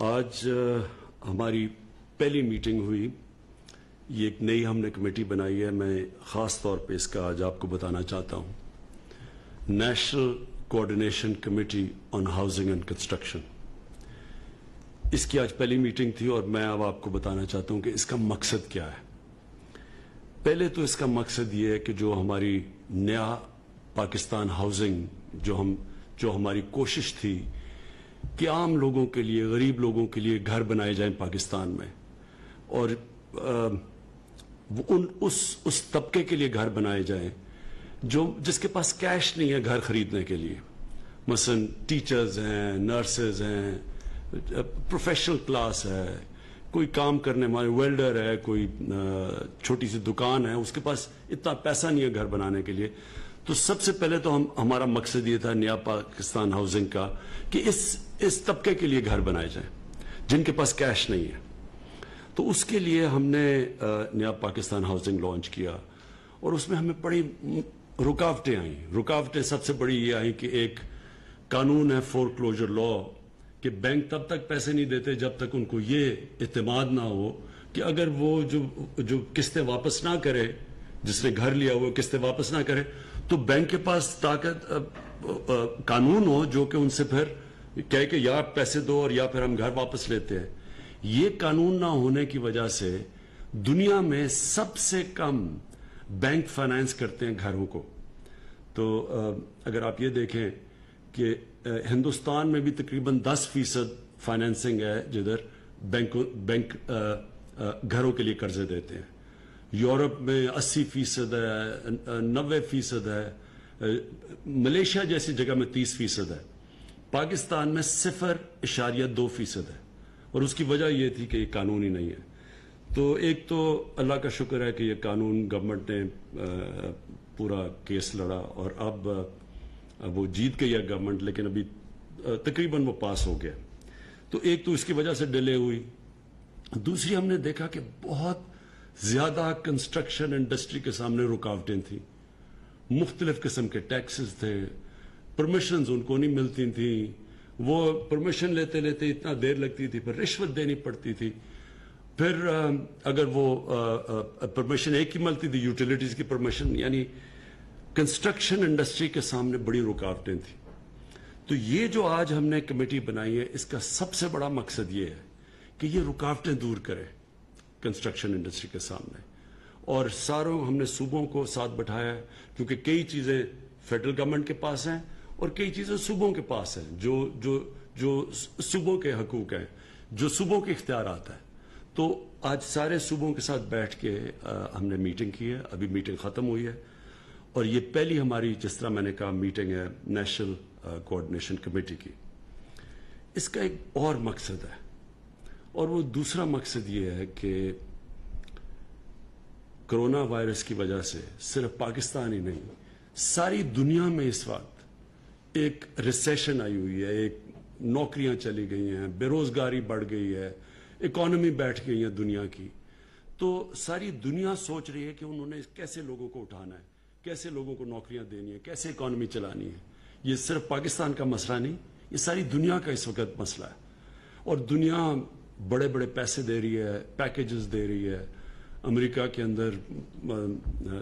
آج ہماری پہلی میٹنگ ہوئی. یہ ایک نئی ہم نے کمیٹی بنائی ہے. میں خاص طور پہ اس کا آج آپ کو بتانا چاہتا ہوں. National coordination committee on housing and construction. اس کی آج پہلی میٹنگ تھی اور میں اب آپ کو بتانا چاہتا ہوں کہ اس کا مقصد کیا ہے. پہلے تو اس کا مقصد یہ ہے کہ جو ہماری نیا پاکستان ہاؤسنگ جو ہماری کوشش تھی کہ عام لوگوں کے لیے، غریب لوگوں کے لیے گھر بنائے جائیں پاکستان میں، اور اس طبقے کے لیے گھر بنائے جائیں جس کے پاس کیش نہیں ہے گھر خریدنے کے لیے. مثلا ٹیچرز ہیں، نرسز ہیں، پروفیشنل کلاس ہے، کوئی کام کرنے والے ویلڈر ہے، کوئی چھوٹی سی دکان ہے، اس کے پاس اتنا پیسہ نہیں ہے گھر بنانے کے لیے. تو سب سے پہلے تو ہمارا مقصد یہ تھا نیا پاکستان ہاؤسنگ کا کہ اس طبقے کے لیے گھر بنائے جائیں جن کے پاس کیش نہیں ہے. تو اس کے لیے ہم نے نیا پاکستان ہاؤسنگ لانچ کیا اور اس میں ہمیں بڑی رکاوٹیں آئیں. رکاوٹیں سب سے بڑی یہ آئیں کہ ایک قانون ہے فور کلوجر لا کہ بینک تب تک پیسے نہیں دیتے جب تک ان کو یہ اعتماد نہ ہو کہ اگر وہ جو قسطیں واپس نہ کرے، جس نے گھر لیا وہ قسطیں واپس نہ کرے، تو بینک کے پاس طاقت قانون ہو جو کہ ان سے پھر کہے کہ یا پیسے دو اور یا پھر ہم گھر واپس لیتے ہیں. یہ قانون نہ ہونے کی وجہ سے دنیا میں سب سے کم بینک فائنانس کرتے ہیں گھروں کو. تو اگر آپ یہ دیکھیں کہ ہندوستان میں بھی تقریباً 10% فائنینسنگ ہے جدھر بینک گھروں کے لیے قرضے دیتے ہیں. یورپ میں 80% ہے، 90% ہے، ملیشیا جیسی جگہ میں 30% ہے. پاکستان میں 0.2% ہے اور اس کی وجہ یہ تھی کہ یہ قانون ہی نہیں ہے. تو ایک تو اللہ کا شکر ہے کہ یہ قانون گورنمنٹ نے پورا کیس لڑا اور اب وہ جیت گئی ہے گورنمنٹ، لیکن ابھی تقریباً وہ پاس ہو گیا. تو ایک تو اس کی وجہ سے ڈیلے ہوئی. دوسری ہم نے دیکھا کہ بہت زیادہ کنسٹرکشن انڈسٹری کے سامنے رکاوٹیں تھیں. مختلف قسم کے ٹیکسز تھے، پرمیشنز ان کو نہیں ملتی تھیں، وہ پرمیشن لیتے اتنا دیر لگتی تھی، پھر رشوت دینی پڑتی تھی. پھر اگر وہ پرمیشن ایک ہی ملتی تھی، یوٹیلیٹیز کی پرمیشن، یعنی کنسٹرکشن انڈسٹری کے سامنے بڑی رکاوٹیں تھیں. تو یہ جو آج ہم نے کمیٹی بنائی ہے، اس کا سب سے بڑا مقصد یہ ہے کہ یہ رکاوٹیں دور کرے کنسٹرکشن انڈسٹری کے سامنے. اور ہم نے صوبوں کو ساتھ بٹھایا ہے کیونکہ کئی چیزیں فیڈرل گورنمنٹ کے پاس ہیں اور کئی چیزیں صوبوں کے پاس ہیں جو صوبوں کے حقوق ہیں، جو صوبوں کے اختیارات ہیں. تو آج سارے صوبوں کے ساتھ بیٹھ کے ہم نے میٹنگ کی ہے. ابھی میٹنگ ختم ہوئی ہے اور یہ پہلی ہماری، جس طرح میں نے کہا، میٹنگ ہے نیشنل کوآرڈینیشن کمیٹی کی. اس کا ایک اور مقصد ہے اور وہ دوسرا مقصد یہ ہے کہ کرونا وائرس کی وجہ سے صرف پاکستان ہی نہیں، ساری دنیا میں اس وقت ایک ریسیشن آئی ہوئی ہے. ایک نوکریاں چلی گئی ہیں، بے روزگاری بڑھ گئی ہے، اکانومی بیٹھ گئی ہے دنیا کی. تو ساری دنیا سوچ رہی ہے کہ انہوں نے کیسے لوگوں کو اٹھانا ہے، کیسے لوگوں کو نوکریاں دینی ہے، کیسے اکانومی چلانی ہے. یہ صرف پاکستان کا مسئلہ نہیں، یہ ساری دنیا کا اس وقت مسئلہ ہے. اور دنیا بڑے بڑے پیسے دے رہی ہے، پیکیجز دے رہی ہے. امریکہ کے اندر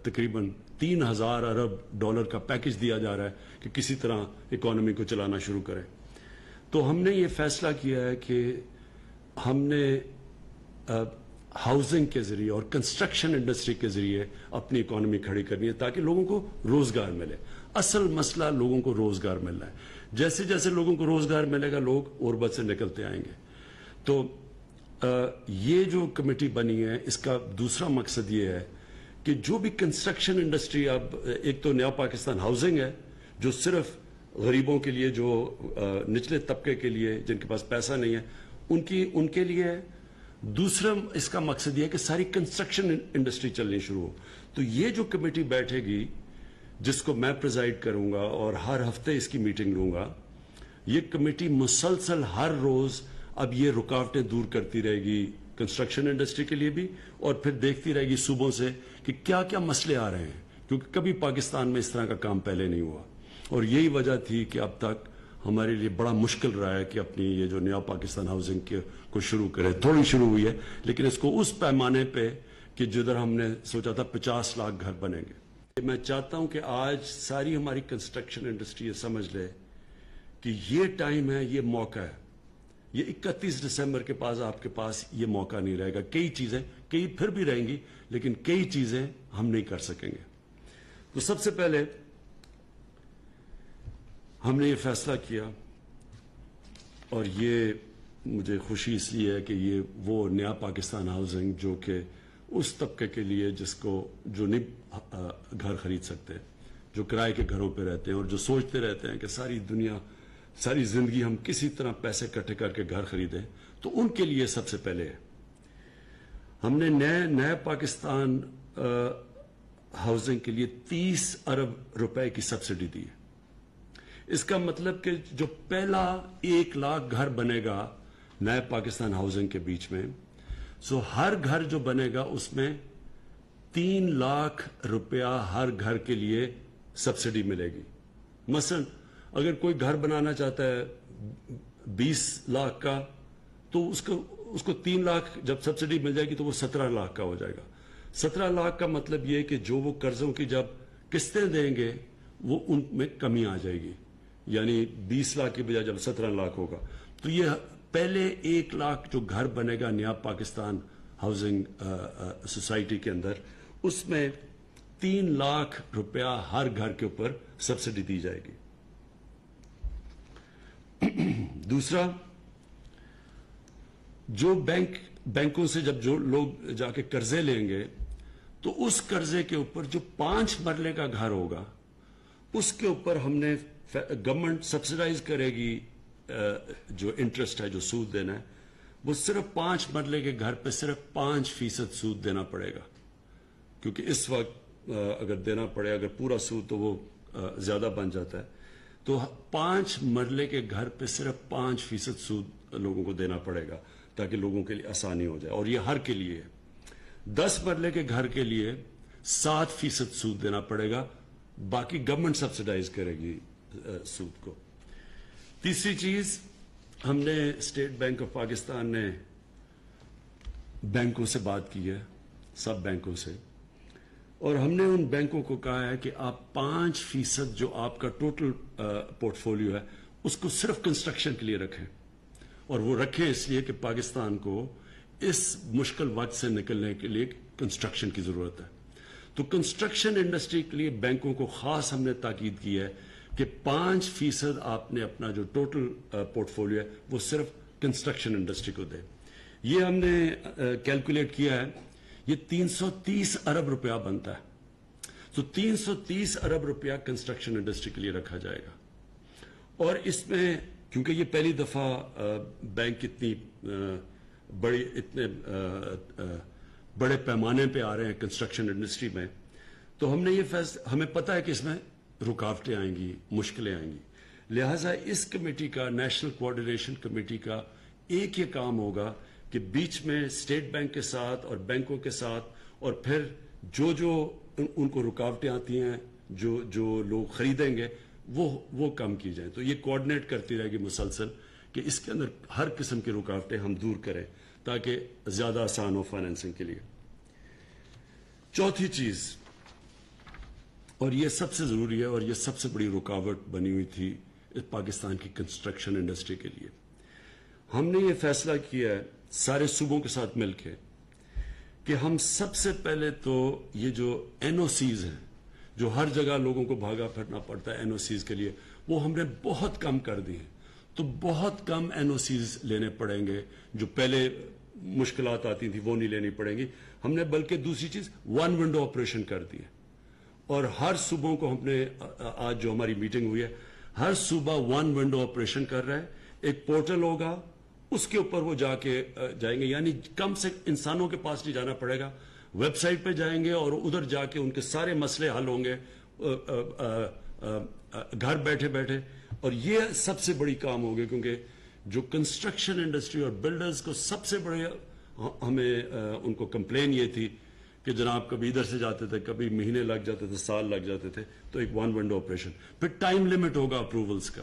تقریباً 3,000 ارب ڈالر کا پیکیج دیا جا رہا ہے کہ کسی طرح اکانومی کو چلانا شروع کرے. تو ہم نے یہ فیصلہ کیا ہے کہ ہم نے ہاؤسنگ کے ذریعے اور کنسٹرکشن انڈسٹری کے ذریعے اپنی اکانومی کھڑی کرنی ہے تاکہ لوگوں کو روزگار ملے. اصل مسئلہ لوگوں کو روزگار ملنا ہے. جیسے جیسے لوگوں کو روزگار ملے گا لوگ غربت سے نکلتے آئیں گے. تو یہ جو کمیٹی بنی ہے، اس کا دوسرا مقصد یہ ہے کہ جو بھی کنسٹرکشن انڈسٹری، اب ایک تو نیا پاکستان ہاؤسنگ ہے جو صرف غریبوں کے لیے، جو نچلے طبقے کے لیے، جن کے پاس پیسہ نہیں ہے، ان کے لیے ہے. دوسرا اس کا مقصد یہ ہے کہ ساری کنسٹرکشن انڈسٹری چلنی شروع ہو. تو یہ جو کمیٹی بیٹھے گی، جس کو میں پریزائڈ کروں گا اور ہر ہفتے اس کی میٹنگ لوں گا، یہ کمیٹی مسلسل ہر روز اب یہ رکاوٹیں دور کرتی رہے گی کنسٹرکشن انڈسٹری کے لیے بھی، اور پھر دیکھتی رہے گی صوبوں سے کہ کیا کیا مسئلے آ رہے ہیں، کیونکہ کبھی پاکستان میں اس طرح کا کام پہلے نہیں ہوا. اور یہی وجہ تھی کہ اب تک ہمارے لیے بڑا مشکل رہا ہے کہ اپنی یہ جو نیا پاکستان ہاؤسنگ کو شروع کرے. تھوڑی شروع ہوئی ہے لیکن اس کو اس پیمانے پہ کہ جدھر ہم نے سوچا تھا 50 لاکھ گھر بنیں گے. میں چاہتا ہوں کہ آج ساری ہماری کنسٹرکشن انڈسٹری یہ سمجھ لے کہ یہ ٹائم ہے, یہ موقع ہے. یہ 31 دسمبر کے پاس آپ کے پاس یہ موقع نہیں رہے گا. کئی چیزیں, کئی پھر بھی رہیں گی لیکن کئی چیزیں ہم نہیں کر سکیں گے. تو سب سے پہلے ہم نے یہ فیصلہ کیا, اور یہ مجھے خوشی اس لیے ہے کہ یہ وہ نیا پاکستان ہاؤسنگ جو کہ اس طبقے کے لیے جس کو جو نہیں گھر خرید سکتے, جو کرائے کے گھروں پہ رہتے ہیں اور جو سوچتے رہتے ہیں کہ ساری دنیا ساری زندگی ہم کسی طرح پیسے اکٹھے کر کے گھر خریدیں, تو ان کے لیے سب سے پہلے ہے. ہم نے نئے پاکستان ہاؤسنگ کے لیے 30 ارب روپے کی سبسڈی دی ہے. اس کا مطلب کہ جو پہلا 1 لاکھ گھر بنے گا نئے پاکستان ہاؤسنگ کے بیچ میں, سو ہر گھر جو بنے گا اس میں 3 لاکھ روپیہ ہر گھر کے لیے سبسڈی ملے گی. مثلا اگر کوئی گھر بنانا چاہتا ہے 20 لاکھ کا, تو اس کو 3 لاکھ جب سبسڈی مل جائے گی تو وہ 17 لاکھ کا ہو جائے گا. 17 لاکھ کا مطلب یہ کہ جو وہ قرضوں کی جب قسطیں دیں گے وہ ان میں کمی آ جائے گی, یعنی 20 لاکھ کی بجائے جب 17 لاکھ ہوگا. تو یہ پہلے 1 لاکھ جو گھر بنے گا نیا پاکستان ہاؤسنگ سوسائٹی کے اندر, اس میں 3 لاکھ روپیہ ہر گھر کے اوپر سبسڈی دی جائے گی. دوسرا, جو بینکوں سے جب جو لوگ جا کے قرضے لیں گے تو اس قرضے کے اوپر جو 5 مرلے کا گھر ہوگا اس کے اوپر ہم نے گورنمنٹ سبسڈائز کرے گی. جو انٹرسٹ ہے, جو سود دینا ہے, وہ صرف 5 مرلے کے گھر پہ صرف 5% سود دینا پڑے گا, کیونکہ اس وقت اگر دینا پڑے, اگر پورا سود تو وہ زیادہ بن جاتا ہے. تو 5 مرلے کے گھر پہ صرف 5% سود لوگوں کو دینا پڑے گا تاکہ لوگوں کے لیے آسانی ہو جائے, اور یہ ہر کے لیے ہے. 10 مرلے کے گھر کے لیے 7% سود دینا پڑے گا, باقی گورنمنٹ سبسڈائز کرے گی سود کو. تیسری چیز, ہم نے اسٹیٹ بینک آف پاکستان نے بینکوں سے بات کی ہے, سب بینکوں سے, اور ہم نے ان بینکوں کو کہا ہے کہ آپ 5% جو آپ کا ٹوٹل پورٹ فولیو ہے اس کو صرف کنسٹرکشن کے لیے رکھیں, اور وہ رکھیں اس لیے کہ پاکستان کو اس مشکل وقت سے نکلنے کے لیے کنسٹرکشن کی ضرورت ہے. تو کنسٹرکشن انڈسٹری کے لیے بینکوں کو خاص ہم نے تاکید کی ہے کہ 5% آپ نے اپنا جو ٹوٹل پورٹ فولیو ہے وہ صرف کنسٹرکشن انڈسٹری کو دے. یہ ہم نے کیلکولیٹ کیا ہے, یہ 330 ارب روپیہ بنتا ہے. تو 330 ارب روپیہ کنسٹرکشن انڈسٹری کے لیے رکھا جائے گا. اور اس میں کیونکہ یہ پہلی دفعہ بینک اتنے بڑے پیمانے پہ آ رہے ہیں کنسٹرکشن انڈسٹری میں, تو ہم نے یہ ہمیں پتہ ہے کہ اس میں رکاوٹیں آئیں گی, مشکلیں آئیں گی. لہٰذا اس کمیٹی کا, نیشنل کوآرڈینیشن کمیٹی کا ایک یہ کام ہوگا کہ بیچ میں اسٹیٹ بینک کے ساتھ اور بینکوں کے ساتھ, اور پھر جو ان کو رکاوٹیں آتی ہیں, جو لوگ خریدیں گے وہ کم کی جائیں. تو یہ کوآرڈینیٹ کرتی رہے گی مسلسل کہ اس کے اندر ہر قسم کی رکاوٹیں ہم دور کریں تاکہ زیادہ آسان ہو فائنینسنگ کے لیے. چوتھی چیز, اور یہ سب سے ضروری ہے اور یہ سب سے بڑی رکاوٹ بنی ہوئی تھی پاکستان کی کنسٹرکشن انڈسٹری کے لیے, ہم نے یہ فیصلہ کیا ہے سارے صوبوں کے ساتھ مل کے کہ ہم سب سے پہلے تو یہ جو این او سیز ہیں, جو ہر جگہ لوگوں کو بھاگا پھرنا پڑتا ہے این او سیز کے لیے, وہ ہم نے بہت کم کر دی ہیں. تو بہت کم این او سیز لینے پڑیں گے, جو پہلے مشکلات آتی تھیں وہ نہیں لینی پڑیں گی. ہم نے بلکہ دوسری چیز 1 ونڈو آپریشن کر دی ہے, اور ہر صوبوں کو ہم نے, آج جو ہماری میٹنگ ہوئی ہے, ہر صوبہ 1 ونڈو آپریشن کر رہا ہے. ایک پورٹل ہوگا, اس کے اوپر وہ جائیں گے, یعنی کم سے انسانوں کے پاس نہیں جانا پڑے گا, ویب سائٹ پہ جائیں گے اور ادھر جا کے ان کے سارے مسئلے حل ہوں گے گھر بیٹھے بیٹھے. اور یہ سب سے بڑی کام ہوگی, کیونکہ جو کنسٹرکشن انڈسٹری اور بلڈرز کو سب سے بڑے ہمیں ان کو کمپلین یہ تھی کہ جناب کبھی ادھر سے جاتے تھے, کبھی مہینے لگ جاتے تھے, سال لگ جاتے تھے. تو ایک 1 ونڈو آپریشن, پھر ٹائم لمٹ ہوگا اپروولز کا.